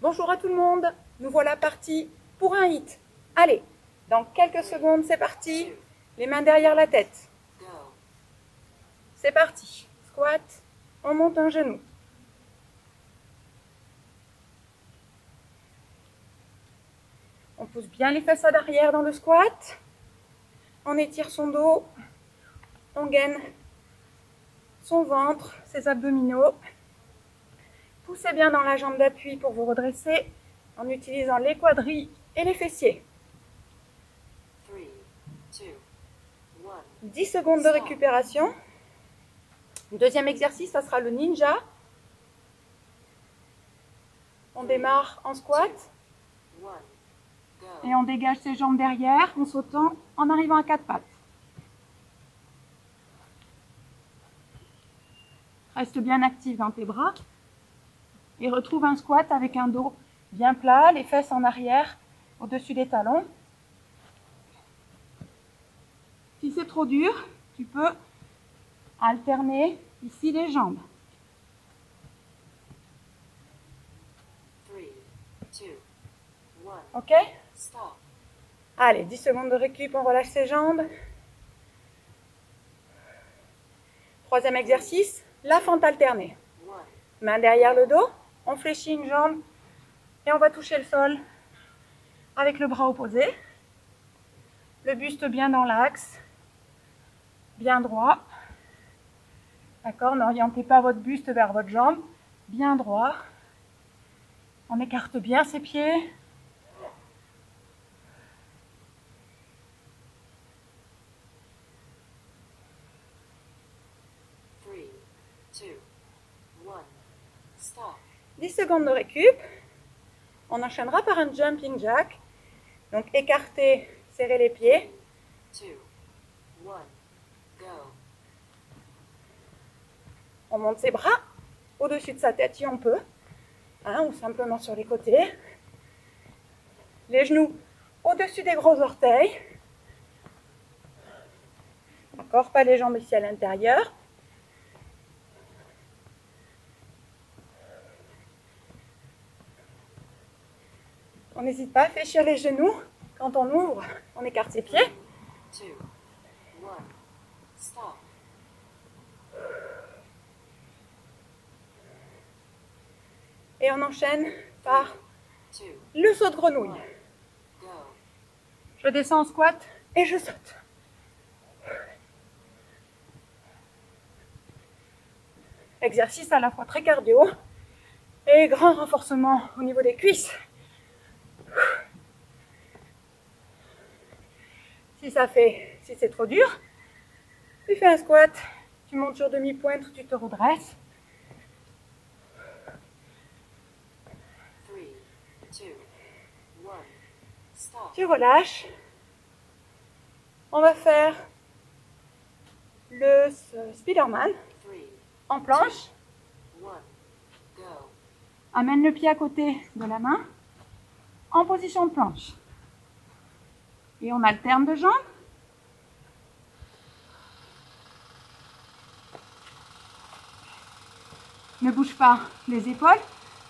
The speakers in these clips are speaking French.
Bonjour à tout le monde, nous voilà partis pour un hit. Allez, dans quelques secondes, c'est parti. Les mains derrière la tête. C'est parti. Squat, on monte un genou. On pousse bien les fesses à l'arrière dans le squat. On étire son dos. On gaine son ventre, ses abdominaux. Poussez bien dans la jambe d'appui pour vous redresser en utilisant les quadris et les fessiers. 10 secondes de récupération. Deuxième exercice, ça sera le ninja. On démarre en squat. Et on dégage ses jambes derrière en sautant, en arrivant à quatre pattes. Reste bien actif dans tes bras. Et retrouve un squat avec un dos bien plat, les fesses en arrière, au-dessus des talons. Si c'est trop dur, tu peux alterner ici les jambes. 3, 2, 1. Ok? Allez, 10 secondes de récup, on relâche ses jambes. Troisième exercice, la fente alternée. Main derrière le dos, on fléchit une jambe et on va toucher le sol avec le bras opposé. Le buste bien dans l'axe, bien droit. D'accord? N'orientez pas votre buste vers votre jambe, bien droit. On écarte bien ses pieds. Stop. 10 secondes de récup. On enchaînera par un jumping jack. Donc écartez, serrez les pieds. 2, 1, go. On monte ses bras au-dessus de sa tête si on peut. Ou simplement sur les côtés. Les genoux au-dessus des gros orteils. D'accord, pas les jambes ici à l'intérieur. On n'hésite pas à fléchir les genoux. Quand on ouvre, on écarte ses pieds. 2, 1, stop. Et on enchaîne par 2, le saut de grenouille. go. Je descends en squat et je saute. Exercice à la fois très cardio et grand renforcement au niveau des cuisses. Si c'est trop dur, tu fais un squat, tu montes sur demi-pointe, tu te redresses. 3, 2, 1, stop. Tu relâches. On va faire le Spiderman 3, en planche. 1, go. Amène le pied à côté de la main en position de planche. Et on alterne de jambes. Ne bouge pas les épaules.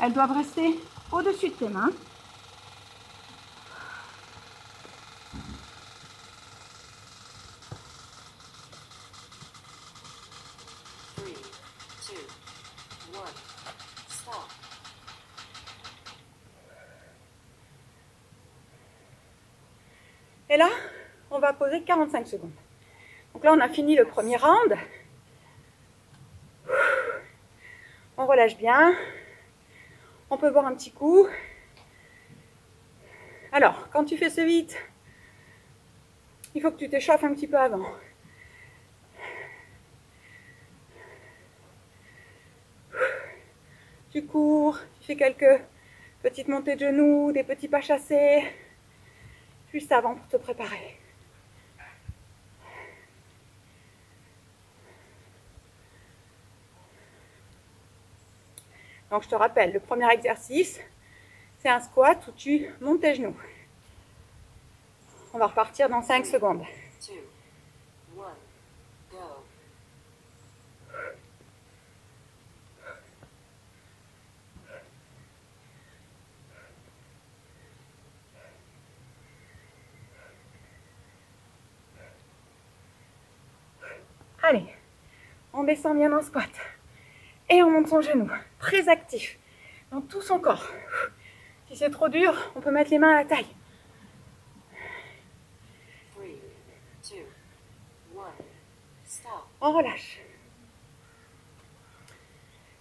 Elles doivent rester au-dessus de tes mains. Three, two, one, stop. Et là, on va poser 45 secondes. Donc là, on a fini le premier round. On relâche bien. On peut boire un petit coup. Alors, quand tu fais ce vite, il faut que tu t'échauffes un petit peu avant. Tu cours, tu fais quelques petites montées de genoux, des petits pas chassés, juste avant pour te préparer. Donc je te rappelle, le premier exercice, c'est un squat où tu montes tes genoux. On va repartir dans 5 secondes. 2, 1, go. Allez, on descend bien en squat. Et on monte son genou, très actif, dans tout son corps. Si c'est trop dur, on peut mettre les mains à la taille. 3, 2, 1, stop. On relâche.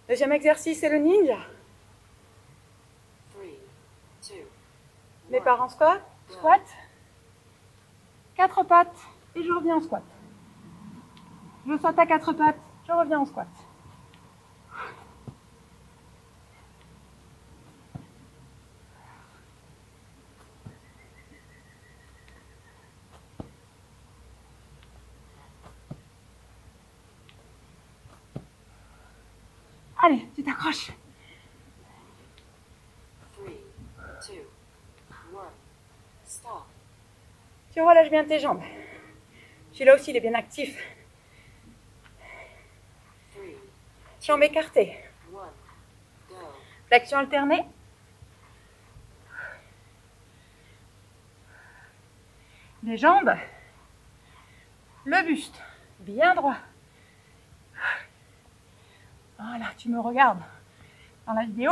Deuxième exercice, c'est le ninja. 3, 2, Départ en squat, squat, 4 pattes et je reviens en squat. Je saute à 4 pattes, je reviens en squat. Allez, tu t'accroches. 3, 2, 1, stop. Tu relâches bien tes jambes. Celui-là aussi, il est bien actif. 3, Jambes écartées. 1, go. Flexion alternée. Les jambes. Le buste. Bien droit. Voilà, tu me regardes dans la vidéo.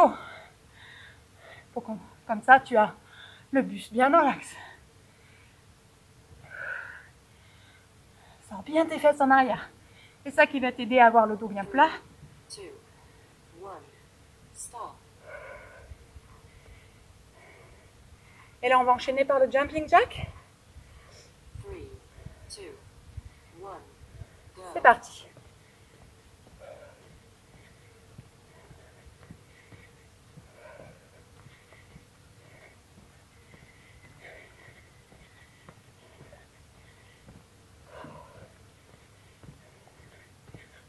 Comme ça, tu as le buste bien dans l'axe. Sors bien tes fesses en arrière. C'est ça qui va t'aider à avoir le dos bien plat. 2, 1, stop. Et là, on va enchaîner par le jumping jack. 3, 2, 1, go. C'est parti.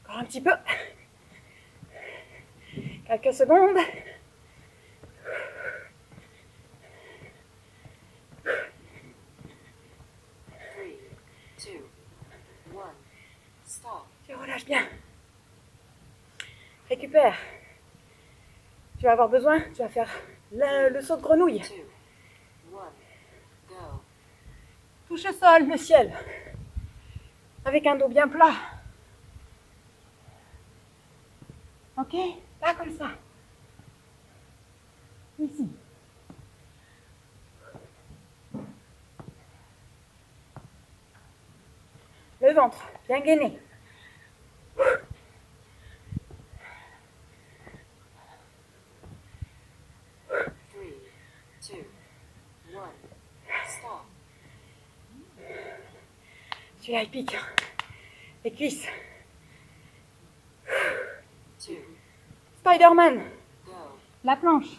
Encore un petit peu. Quelques secondes. 3, 2, 1, stop. Tu relâches bien. Récupère. Tu vas avoir besoin, tu vas faire le saut de grenouille. 2, 1, go. Touche le sol, le ciel. Avec un dos bien plat. Ok? Là, comme ça. Ici. Le ventre, bien gainé. 3, 2, 1, stop. Celui-là, il pique. Les cuisses. 2, Spider-Man. go. La planche.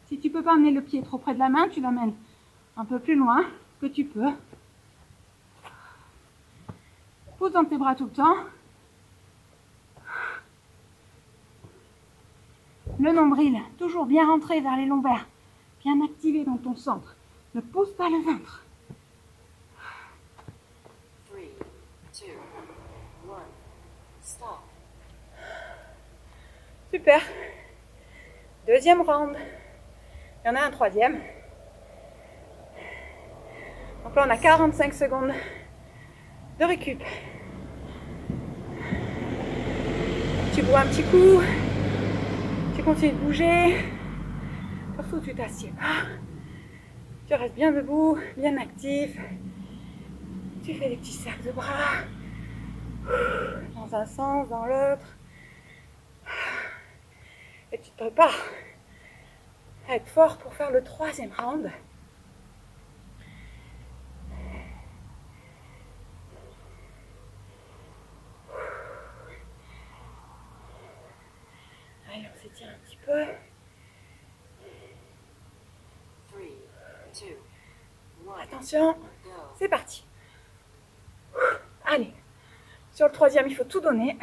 Si tu peux pas amener le pied trop près de la main, tu l'amènes un peu plus loin que tu peux. Pousse dans tes bras tout le temps. Le nombril, toujours bien rentré vers les lombaires. Bien activé dans ton centre. Ne pousse pas le ventre. 3, 2, 1, stop. Super. Deuxième round. Il y en a un troisième. Donc là, on a 45 secondes de récup. Tu bois un petit coup. Tu continues de bouger. Surtout, tu t'assieds pas. Tu restes bien debout, bien actif. Tu fais des petits cercles de bras. Dans un sens, dans l'autre. Et tu te prépares à être fort pour faire le troisième round. Allez, on s'étire un petit peu. 3, 2, 1, Attention, go. c'est parti. Allez, sur le troisième, il faut tout donner.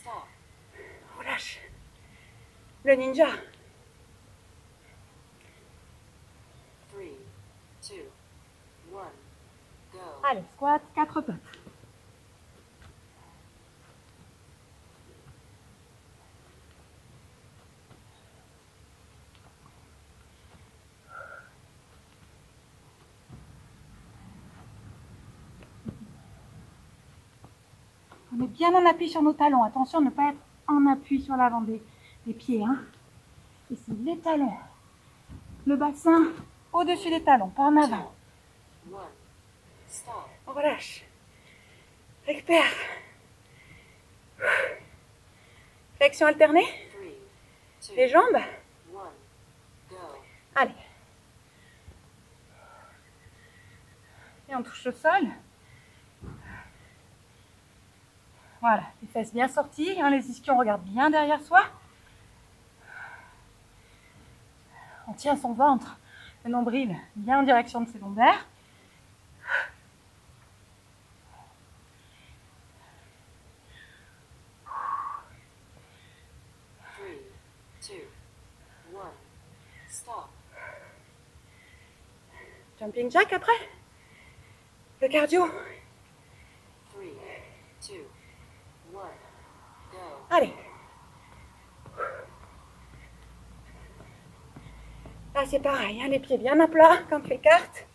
Stop. Relâche. Le ninja. 3, 2, 1, go. Allez, squat, 4 pattes. On met bien en appui sur nos talons. Attention, ne pas être en appui sur l'avant des pieds. Hein. Ici, les talons. Le bassin au-dessus des talons, pas en avant. 1, stop. On relâche. Récupère. Flexion alternée. 3, 2, Les jambes. 1, go. Allez. Et on touche le sol. Voilà, les fesses bien sorties, hein, les ischions regardent bien derrière soi. On tient son ventre, le nombril bien en direction de ses lombaires. Three, two, one, stop. Jumping jack après. Le cardio. 3, 2, 1, go. Allez. Là, c'est pareil, hein, les pieds bien à plat quand tu écartes.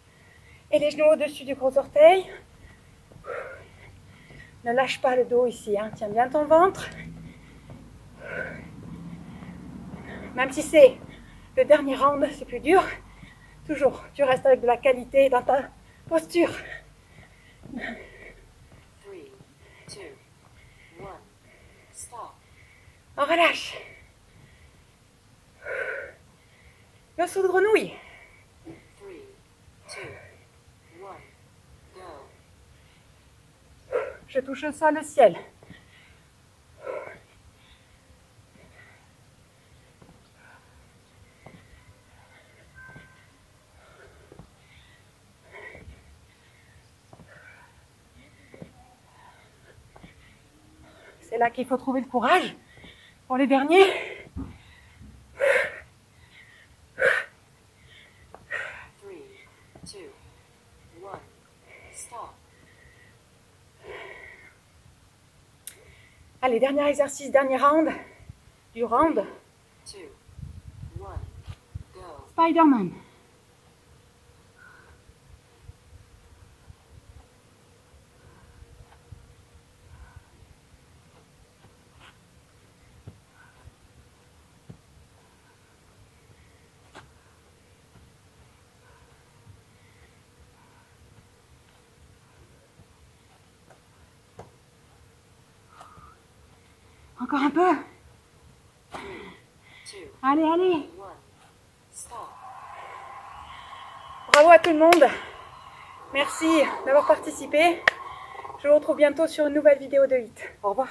Et les genoux au-dessus du gros orteil. Ne lâche pas le dos ici, hein. Tiens bien ton ventre. Même si c'est le dernier round, c'est plus dur. Toujours, tu restes avec de la qualité dans ta posture. 3, 2, 1, stop. On relâche. Le saut de grenouille. 3, 2, 1, go. Je touche le sol, le ciel. C'est là qu'il faut trouver le courage pour les derniers. 3, 2, 1, stop. Allez, dernier exercice, dernier round. Du round 2, 1, go. Spider-Man. Encore un peu. 3, 2, Allez, allez. 1, stop. Bravo à tout le monde. Merci d'avoir participé. Je vous retrouve bientôt sur une nouvelle vidéo de HIIT. Au revoir.